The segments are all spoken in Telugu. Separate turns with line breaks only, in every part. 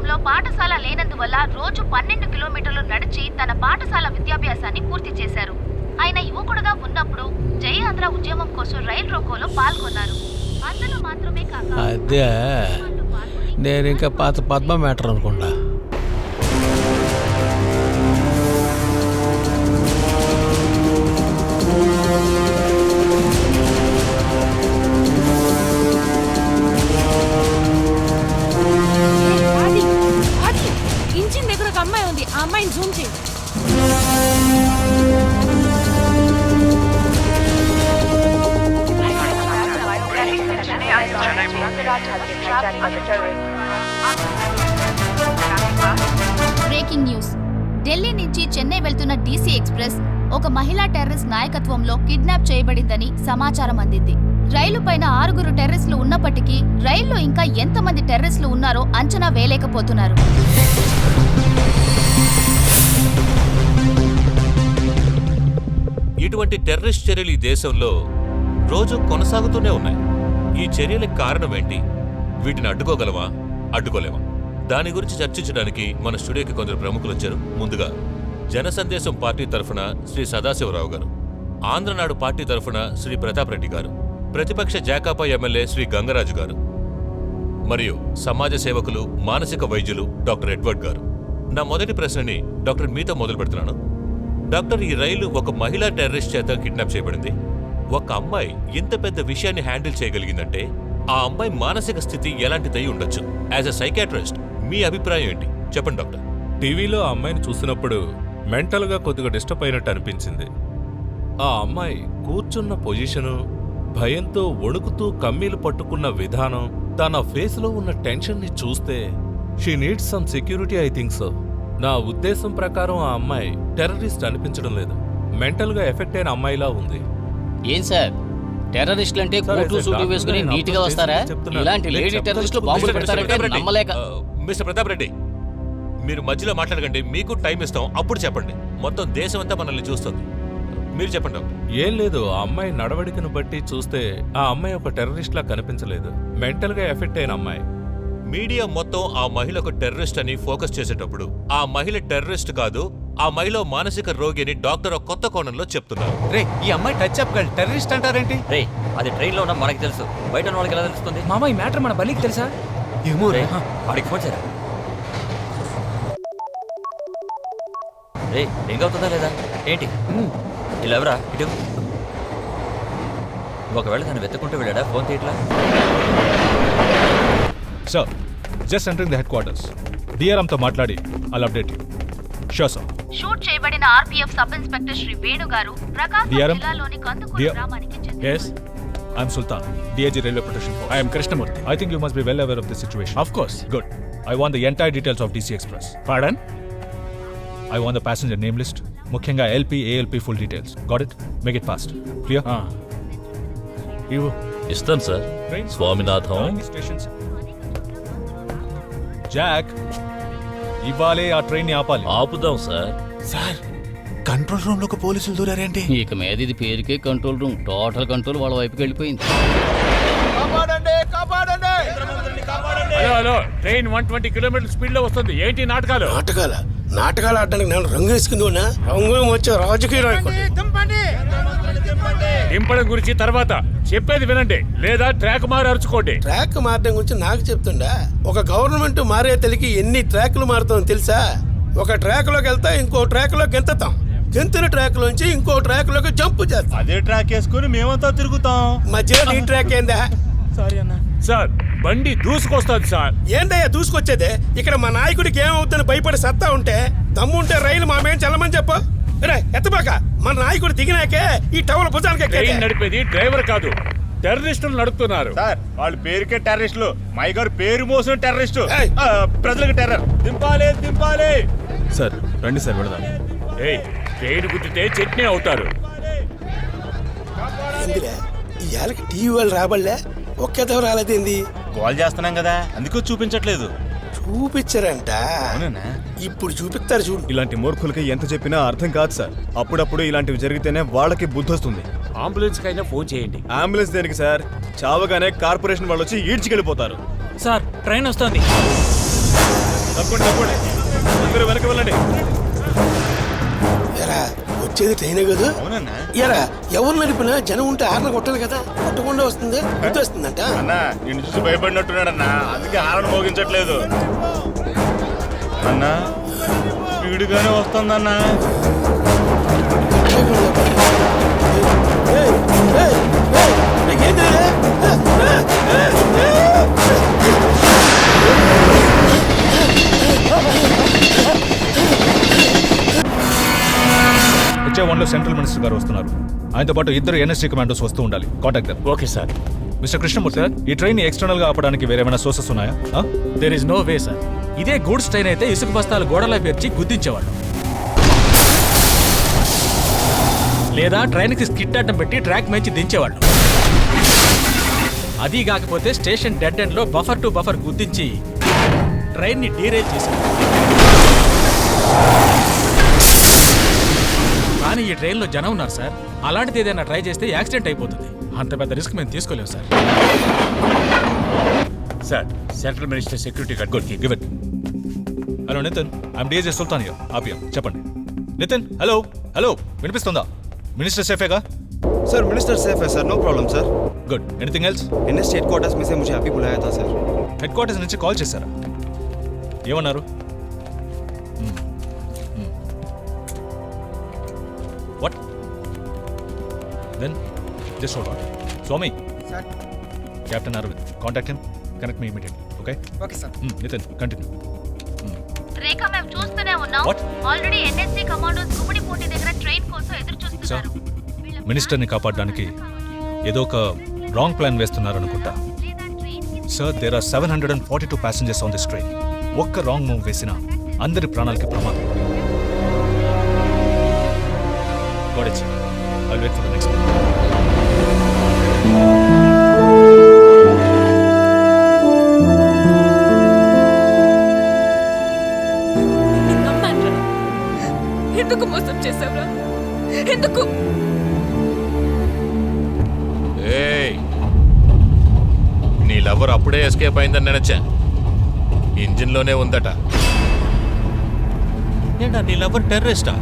నాయకత్వంలో పాఠశాల లేనందువల్ల రోజు 12 కిలోమీటర్లు నడిచి తన పాఠశాల విద్యాభ్యాసాన్ని పూర్తి చేశారు. ఆయన యువకుడుగా ఉన్నప్పుడు జయాంధ్ర ఉద్యమం కోసం రైలు రోకోలో పాల్గొన్నారు. అందులో మాత్రమే కాక
అదే నేను ఇంకా పాత పద్మ మ్యాటర్ అనుకుంటా.
ఇంజిన్ దగ్గర ఒక అమ్మాయి ఉంది, ఆ అమ్మాయిని జూమ్ చేయి.
Breaking news. ఢిల్లీ నుంచి చెన్నై వెళ్తున్న డీసీ ఎక్స్ప్రెస్ ఒక మహిళా టెర్రరిస్ట్ నాయకత్వంలో కిడ్నాప్ చేయబడిందని సమాచారం అందింది. రైలు పైన 6 టెర్రరిస్టులు ఉన్నప్పటికీ రైల్లో ఇంకా ఎంతమంది టెర్రరిస్టులు ఉన్నారో అంచనా వేయలేకపోతున్నారు.
ఇటువంటి టెర్రరిస్ట్ చర్యలు ఈ దేశంలో రోజు కొనసాగుతూనే ఉన్నాయి. ఈ చర్యలకు కారణం ఏంటి? వీటిని అడ్డుకోగలమా, అడ్డుకోలేమా? దాని గురించి చర్చించడానికి మన స్టూడియోకి కొందరు ప్రముఖులు వచ్చారు. ముందుగా జనసందేశం పార్టీ తరఫున శ్రీ సదాశివరావు గారు, ఆంధ్రనాడు పార్టీ తరఫున శ్రీ ప్రతాప్ రెడ్డి గారు, ప్రతిపక్ష జాకాపా ఎమ్మెల్యే శ్రీ గంగరాజు గారు, మరియు సమాజ సేవకులు, మానసిక వైద్యులు డాక్టర్ ఎడ్వర్డ్ గారు. నా మొదటి ప్రశ్నని డాక్టర్ మీతో మొదలు పెడుతున్నాను. డాక్టర్, ఈ రైలు ఒక మహిళా టెర్రరిస్ట్ చేత కిడ్నాప్ చేయబడింది. ఒక అమ్మాయి ఇంత పెద్ద విషయాన్ని హ్యాండిల్ చేయగలిగిందంటే ఆ అమ్మాయి మానసిక స్థితి ఎలాంటిదై ఉండొచ్చు? యాజ్ ఎ సైకాట్రిస్ట్ మీ అభిప్రాయం ఏంటి? చెప్పండి డాక్టర్.
టీవీలో ఆ అమ్మాయిని చూసినప్పుడు మెంటల్గా కొద్దిగా డిస్టర్బ్ అయినట్టు అనిపించింది. ఆ అమ్మాయి కూర్చున్న పొజిషను, భయంతో వణుకుతూ కమ్మీలు పట్టుకున్న విధానం, తన ఫేస్లో ఉన్న టెన్షన్ని చూస్తే she needs some security, I think so. నా ఉద్దేశం ప్రకారం ఆ అమ్మాయి టెర్రరిస్ట్ అనిపించడం లేదు, మెంటల్గా ఎఫెక్ట్ అయిన అమ్మాయిలా ఉంది.
ఏం సార్, టెర్రరిస్టులు అంటే కోటు సూటు వేసుకుని నీట్ గా వస్తారా? ఇలాంటి లేడీ టెర్రరిస్టులు బాంబులు పెడతారంటే నమ్మలేక.
మిస్టర్ ప్రతాప్ రెడ్డి, మీరు మధ్యలో మాట్లాడకండి. మీకు టైం ఇస్తాం, అప్పుడు చెప్పండి. మొత్తం దేశం అంతా మనల్ని చూస్తుంది. మీరు చెప్పండి డాక్టర్.
ఏం లేదు, ఆ అమ్మాయి నడవడికను బట్టి చూస్తే ఆ అమ్మాయి ఒక టెర్రరిస్ట్ లా కనిపించలేదు, మెంటల్గా ఎఫెక్ట్ అయిన అమ్మాయి.
మీడియా మొత్తం ఆ మహిళ ఒక టెర్రరిస్ట్ అని ఫోకస్ చేసేటప్పుడు ఆ మహిళ టెర్రరిస్ట్ కాదు, ఆ మహిళ మానసిక రోగి అని డాక్టర్ ఒక కొత్త కోణంలో చెప్తున్నారు.
రే, ఈ అమ్మాయి టచ్ అప్ గర్ల్, టెర్రరిస్ట్ అంటారేంటి?
రే, అది ట్రైన్ లో ఉన్న మనకి తెలుసు, బయట ఉన్న వాళ్ళకి ఎలా తెలుస్తుంది?
మామ, ఈ మ్యాటర్ మన బలికి తెలుసా?
ఏమో రే, వాడికి ఫోన్ చేయరా. రే, రింగ్ అవుతుందా లేదా ఏంటి? ఇలా ఎవరా ఇటు? ఒకవేళ తను వెతుకుంటూ వెళ్ళాడా? ఫోన్ తీయట్లా.
Sir, just entering the headquarters. డిఆర్ఎంతో మాట్లాడి I'll update you. Sure, sir.
Shoot చేయబడిన RPF sub inspector Shri Venu garu Prakasam జిల్లాలోని కందుకూరు గ్రామానికి చెందిన.
Yes, I'm Sultan, DIG Railway Protection Force. I am Krishnamurthy. I think you must be well aware of the situation.
Of course.
Good. I want the entire details of DC Express.
Pardon?
I want the passenger name list. ముఖ్యంగా LP, ALP full details. Got it? Make it fast. Clear?
ఇవ్వు.
ఇస్తాను సార్. స్వామినాథం.
Stations. జాక్, ఇవాళే ఆ ట్రైన్ ని ఆపాలి.
ఆపుదాం సార్.
సార్, కంట్రోల్ రూమ్ లోకి పోలీసులు దూరారేంటి?
ఇక మీద ఇది పేరుకే కంట్రోల్ రూమ్, టోటల్ కంట్రోల్ వాళ్ళ వైపుకి వెళ్ళిపోయింది.
హలో, ట్రైన్ 120 కిలోమీటర్ స్పీడ్ లో వస్తుంది. ఏంటి నాటకాలు?
నాటకాలు ఆడడానికి నేను రంగు వేసుకుంది రంగు వచ్చే రాజకీయ నాయకుడు.
దింపడం గురించి తర్వాత చెప్పేది వినండి, లేదా ట్రాక్ మారి అరుచుకోండి.
ట్రాక్ మారడం గురించి నాకు చెప్తుండా? ఒక గవర్నమెంట్ మారే తెలికి ఎన్ని ట్రాక్లు మారుతాం తెలుసా? ఒక ట్రాక్ లోకి వెళ్తా ఇంకో ట్రాక్ లో గెంతుతాం, గెంతిన ట్రాక్ లోంచి ఇంకో ట్రాక్ లోకి జంప్ చేస్తాం.
అదే ట్రాక్ వేసుకుని మేమంతా తిరుగుతాం.
మధ్యలో ఈ ట్రాక్ ఏందా?
సారీ అన్న.
సార్, బండి దూసుకొస్తుంది సార్.
ఏందయ్యా దూసుకొచ్చేదే? ఇక్కడ మా నాయకుడికి ఏమవుతుందని భయపడి సత్తా ఉంటే, దమ్ముంటే రైలు మామేం చల్లమని చెప్పు. ఎత్తబాక, మన నాయకుడు దిగినాకే ఈ టవల్ భుజానికి
ట్రైన్ నడిపేది డ్రైవర్ కాదు, టెర్రరిస్టులు నడుపుతున్నారు.
సార్, వాళ్ళ పేరుకే టెర్రరిస్టులు, మై గారు పేరు మోసిన టెర్రరిస్టు. ప్రజలకు టెర్రర్. దింపాలి.
సార్ రండి సార్, వెళదాం.
ట్రైన్ గుద్దితే చట్నీ అవుతారు.
ఇవాళకి టీవీ వాళ్ళు రాబడలే, ఒక్కదవ రాలేదేంది?
కాల్ చేస్తున్నాం కదా, అందుకు చూపించట్లేదు.
చూపించారంట. ఇప్పుడు చూపిస్తారు చూడు.
ఇలాంటి మూర్ఖులకి ఎంత చెప్పినా అర్థం కాదు సార్. అప్పుడప్పుడు ఇలాంటివి జరిగితేనే వాళ్ళకి బుద్ధి వస్తుంది.
అంబులెన్స్ కైనా ఫోన్ చేయండి.
అంబులెన్స్ దేనికి సార్? చావగానే కార్పొరేషన్ వాళ్ళు వచ్చి ఈడ్చికెళ్ళిపోతారు.
సార్, ట్రైన్ వస్తుంది.
తప్పండి తప్పండి అందరూ వెనక వెళ్ళండి.
ఎరా వచ్చేది ట్రైనే కదా.
అవునన్నా.
ఎరా ఎవరు నడిపినా జనం ఉంటే ఆరణ కొట్టాలి కదా, కొట్టకుండా వస్తుంది గుర్తు వస్తుందంట.
అన్నా నిన్ను చూసి భయపడినట్టున్నాడన్నా, అందుకే హారన్ మోగించట్లేదు. అన్నా స్పీడ్గానే వస్తుందన్నా.
ఏయ్, ఏయ్, ఏయ్, నీకేంటి ఇది?
హెచ్ఏ1లో సెంట్రల్ మినిస్టర్ గారు వస్తున్నారు. ఆయనతో పాటు ఇద్దరు ఎన్ఎస్జీ కమాండోస్ వస్తూ ఉండాలి. Contact them.
Okay sir.
Mister Krishnamurthy, ఈ ట్రైన్ ఎక్స్టర్నల్ గా ఆపడానికి వేరేమైనా సోర్సెస్ ఉన్నాయా?
There is no way sir. ఇదే గూడ్స్ ట్రైన్ అయితే ఇసుక బస్తాలు గోడలా పేర్చి గుద్దించేవాళ్ళు, లేదా ట్రైన్కి స్కిడ్ అడ్డం పెట్టి ట్రాక్ మంచి దించేవాళ్ళు. అది కాకపోతే స్టేషన్ డెడ్ ఎండ్ లో బఫర్ టు బఫర్ గుద్దించి ట్రైన్ ని డీరేల్ చేసేవాళ్ళు. కానీ ఈ ట్రైన్లో జనం ఉన్నారు సార్. అలాంటిది ఏదైనా ట్రై చేస్తే యాక్సిడెంట్ అయిపోతుంది. అంత పెద్ద రిస్క్ మేము తీసుకోలేము sir.
Sir central minister security guard.
Good, give it. Hello Nitin, I'm DSA Sultan here. ఆపియా, చెప్పండి. నితిన్, హలో హలో, వినిపిస్తుందా? మినిస్టర్ సేఫేగా?
सर मिनिस्टर सेफ है sir, no problem sir.
Good. Anything else?
NST headquarters में से मुझे अभी बुलाया था सर.
హెడ్ క్వార్టర్స్ నుంచి కాల్ చేశారా? ఏమన్నారు? What then just hold on. Swami,
sir
captain Aravind, contact him, connect me immediately. Okay
okay sir.
Nitin, continue.
Rekha మేము చూస్తూనే ఉన్నాం.
What?
Already NSC commandos Gummidipoondi దగ్గర ట్రైన్ కోసం ఎదురు చూస్తున్నారు.
మినిస్టర్ని కాపాడడానికి ఏదో ఒక రాంగ్ ప్లాన్ వేస్తున్నారనుకుంటా. Sir, there are 742 passengers on this train. ఒక్క రాంగ్ మూవ్ వేసినా అందరి ప్రాణాలకి ప్రమాదం. Got it. I'll wait for the next one.
ఎందుకు మోసం చేసావురా? ఎందుకు?
ఏయ్, నీ లవర్ అప్పుడే ఎస్కేప్ అయిందని నినచ్చా. ఇంజిన్లోనే ఉందట. ఏంటా నీ లవర్ టెర్రరిస్టా?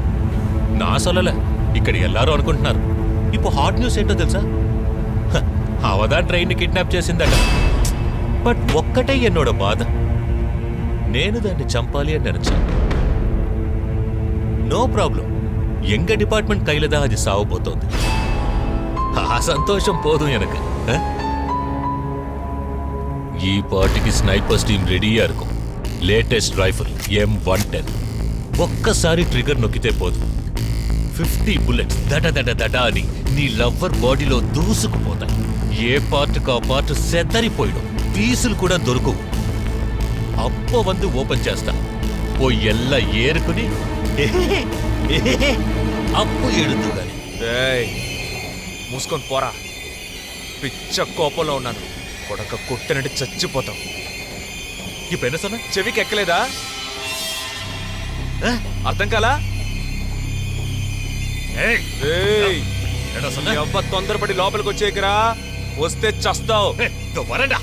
నా సొల్లలే, ఇక్కడ ఎల్లారో అనుకుంటున్నారు. ఇప్పుడు హాట్ న్యూస్ ఏంటో తెలుసా? అవదా ట్రైన్ని కిడ్నాప్ చేసిందట. బట్ ఒక్కటే ఎన్నోడ బాధ, నేను దాన్ని చంపాలి అని నినచ్చా. నో ప్రాబ్లం, ఎంగ డిపార్ట్మెంట్ కైలదా అది సావబోతోంది. ఆ సంతోషం పోదు ఎనకు. ఈ పార్టీకి స్నైపర్స్ టీం రెడీయా இருக்கும். Latest rifle M110. ఒక్కసారి ట్రిగర్ నొక్కితే పోదు, 50 బుల్లెట్స్ దట దట దట అని నీ లవ్వర్ బాడీలో దూసుకుపోతాయి. ఏ పార్ట్కు ఆ పార్ట్ సెద్దరిపోయడం, పీసులు కూడా దొరుకువు. అప్పో వందు ఓపెన్ చేస్తా, ఓ ఎల్ల ఏరుకుని అప్పు ఎడుతూ గాని.
మూసుకొని పోరా, పిచ్చ కోపంలో ఉన్నాను. కొడక కొట్టనంటే చచ్చిపోతాం.
ఇప్పుడు ఎన్న సొన్నా?
చెవికి ఎక్కలేదా? అర్థం కాలా? ఎవ్వ తొందరపడి లోపలికి వచ్చేకరా, వస్తే చస్తావు.
వరండా